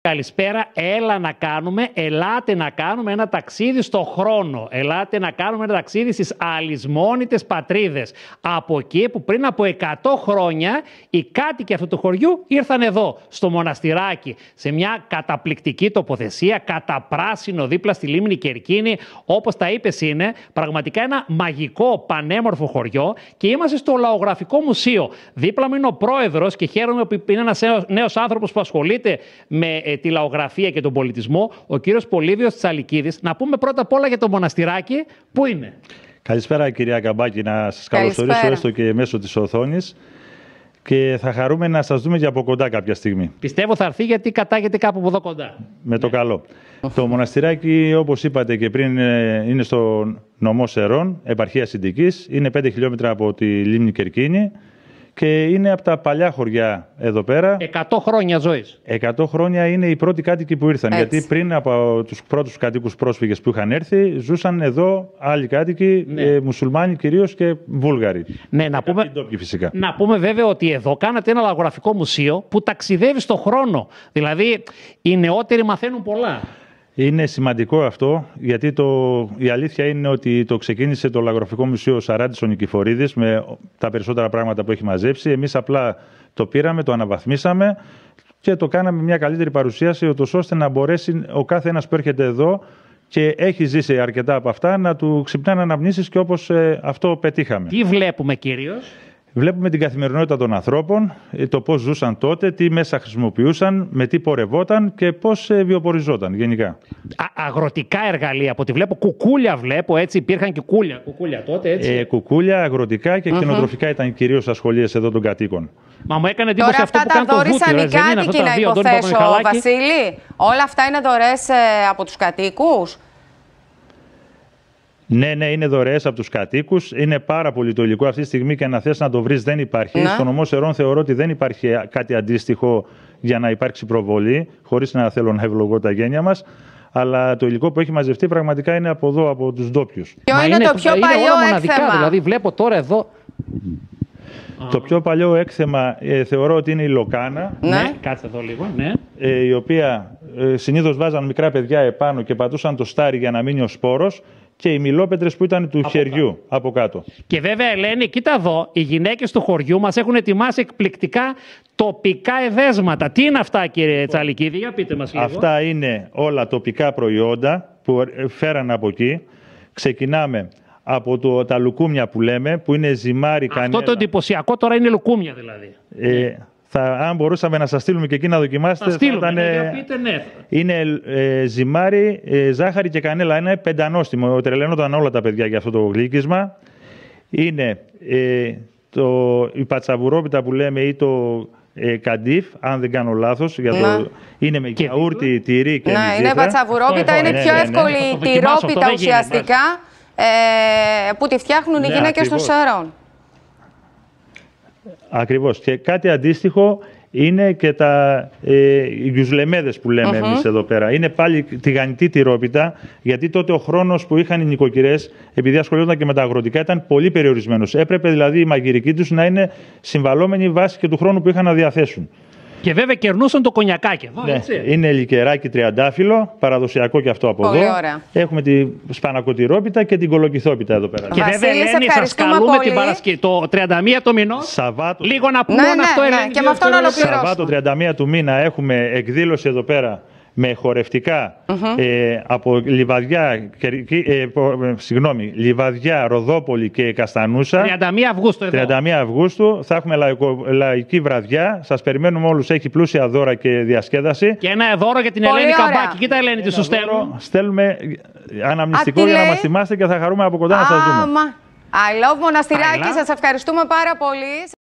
Καλησπέρα, ελάτε να κάνουμε ένα ταξίδι στο χρόνο. Ελάτε να κάνουμε ένα ταξίδι στις αλυσμόνητες πατρίδες. Από εκεί που πριν από 100 χρόνια οι κάτοικοι αυτού του χωριού ήρθαν εδώ, στο Μοναστηράκι, σε μια καταπληκτική τοποθεσία, κατά πράσινο, δίπλα στη λίμνη Κερκίνη. Όπως τα είπες, είναι πραγματικά ένα μαγικό, πανέμορφο χωριό και είμαστε στο Λαογραφικό Μουσείο. Δίπλα μου είναι ο πρόεδρος και χαίρομαι που είναι ένας νέος άνθρωπος που ασχολείται με τη λαογραφία και τον πολιτισμό, ο κύριος Πολύβιος Τσαλικίδης. Να πούμε πρώτα απ' όλα για το Μοναστηράκι, πού είναι. Καλησπέρα κυρία Καμπάκη, να σας καλωσορίσω έστω και μέσω της οθόνης και θα χαρούμε να σας δούμε και από κοντά κάποια στιγμή. Πιστεύω θα έρθει γιατί κατάγεται κάπου από εδώ κοντά. Με το καλό. Το Μοναστηράκι, όπως είπατε και πριν, είναι στο νομό Σερών, επαρχία Συντικής, είναι 5 χιλιόμετρα από τη λίμνη Κερκίνη. Και είναι από τα παλιά χωριά εδώ πέρα. 100 χρόνια ζωής. 100 χρόνια είναι οι πρώτοι κάτοικοι που ήρθαν. Έτσι. Γιατί πριν από τους πρώτους κατοίκους πρόσφυγες που είχαν έρθει, ζούσαν εδώ άλλοι κάτοικοι, μουσουλμάνοι κυρίως και Βούλγαροι. Ναι, φυσικά. Να πούμε βέβαια ότι εδώ κάνατε ένα λαογραφικό μουσείο που ταξιδεύει στον χρόνο. Δηλαδή οι νεότεροι μαθαίνουν πολλά. Είναι σημαντικό αυτό, γιατί η αλήθεια είναι ότι το ξεκίνησε το Λαογραφικό Μουσείο ο Σαράντης ο Νικηφορίδης με τα περισσότερα πράγματα που έχει μαζέψει. Εμείς απλά το πήραμε, το αναβαθμίσαμε και το κάναμε μια καλύτερη παρουσίαση, ώστε να μπορέσει ο κάθε ένας που έρχεται εδώ και έχει ζήσει αρκετά από αυτά να του ξυπνάνε αναμνήσεις και όπως αυτό πετύχαμε. Τι βλέπουμε κυρίως? Βλέπουμε την καθημερινότητα των ανθρώπων, το πώς ζούσαν τότε, τι μέσα χρησιμοποιούσαν, με τι πορευόταν και πώς βιοποριζόταν γενικά. Αγροτικά εργαλεία, από ό,τι βλέπω, κουκούλια βλέπω, έτσι, υπήρχαν και κουκούλια τότε, έτσι. Κουκούλια, αγροτικά και κτηνοτροφικά ήταν κυρίως ασχολίες εδώ των κατοίκων. Μα μου έκανε εντύπωση αυτό που κάνει το Βούτυρο. Τώρα αυτά τα δώρησαν οι κάτοικοι, να υποθέσω, Βασίλη. Όλα αυτά είναι δωρεές από τους κατοίκους. Ναι, είναι δωρεές από τους κατοίκους. Είναι πάρα πολύ το υλικό αυτή τη στιγμή και να θες να το βρεις δεν υπάρχει. Ναι. Στο νομό Σερών θεωρώ ότι δεν υπάρχει κάτι αντίστοιχο για να υπάρξει προβολή, χωρίς να θέλω να ευλογώ τα γένια μας. Αλλά το υλικό που έχει μαζευτεί πραγματικά είναι από εδώ, από τους ντόπιους. Ποιο είναι το πιο παλιό έκθεμα? Δηλαδή βλέπω τώρα εδώ. Το πιο παλιό έκθεμα θεωρώ ότι είναι η Λοκάνα. Ναι. Κάτσε εδώ λίγο, ναι. Η οποία συνήθως βάζαν μικρά παιδιά επάνω και πατούσαν το στάρι για να μείνει ο σπόρος. Και οι μιλόπετρες που ήταν του χεριού από κάτω. Και βέβαια, Ελένη, κοίτα εδώ, οι γυναίκες του χωριού μας έχουν ετοιμάσει εκπληκτικά τοπικά εδέσματα. Τι είναι αυτά, κύριε Τσαλικίδη, για πείτε μας λίγο. Αυτά είναι όλα τοπικά προϊόντα που φέραν από εκεί. Ξεκινάμε από τα λουκούμια που λέμε, που είναι ζυμάρι, κανέλα. Αυτό το εντυπωσιακό τώρα είναι λουκούμια δηλαδή. Αν μπορούσαμε να σας στείλουμε και εκεί να δοκιμάσετε, θα ήταν. Ναι. Είναι ζυμάρι, ζάχαρη και κανέλα. Είναι πεντανόστιμο. Τρελαίνονταν όλα τα παιδιά για αυτό το γλύκισμα. Είναι η πατσαβουρόπιτα που λέμε ή το καντίφ, αν δεν κάνω λάθος. Είναι με γιαούρτι, τυρί και μυζήθρα. Είναι πατσαβουρόπιτα, είναι πιο εύκολη η τυρόπιτα ουσιαστικά που τη φτιάχνουν οι γυναίκες των Σερών. Ακριβώς. Και κάτι αντίστοιχο είναι και οι γιουσλεμέδες που λέμε εμείς εδώ πέρα. Είναι πάλι τηγανιτή τυρόπιτα, γιατί τότε ο χρόνος που είχαν οι νοικοκυρές, επειδή ασχολούνταν και με τα αγροτικά, ήταν πολύ περιορισμένος. Έπρεπε δηλαδή η μαγειρική τους να είναι συμβαλόμενη βάση και του χρόνου που είχαν να διαθέσουν. Και βέβαια κερνούσαν το κονιακάκι εδώ, ναι, έτσι. Είναι λικεράκι τριαντάφυλλο, παραδοσιακό και αυτό από πολύ εδώ. Ωραία. Έχουμε τη σπανακοτηρόπιτα και την κολοκυθόπιτα εδώ πέρα. Και βέβαια, Ελένη, σας καλούμε την Παρασκευή, το 31 το μηνός. Σαββάτο. Λίγο να πούμε αυτό, Ελένη. Και με αυτό να ολοκληρώσουμε. Σαββάτο 31 του μήνα έχουμε εκδήλωση εδώ πέρα με χορευτικά από Λιβαδιά, Ροδόπολη και Καστανούσα. 31 Αυγούστου εδώ. 31 Αυγούστου θα έχουμε λαϊκή βραδιά. Σας περιμένουμε όλους. Έχει πλούσια δώρα και διασκέδαση. Και ένα δώρο για την Ελένη Καμπάκη. Κοίτα, Ελένη, τι σου στέλνω. Στέλνουμε αναμνηστικό για να μας θυμάστε και θα χαρούμε από κοντά να σας δούμε. I love Μοναστηράκι. Σας ευχαριστούμε πάρα πολύ.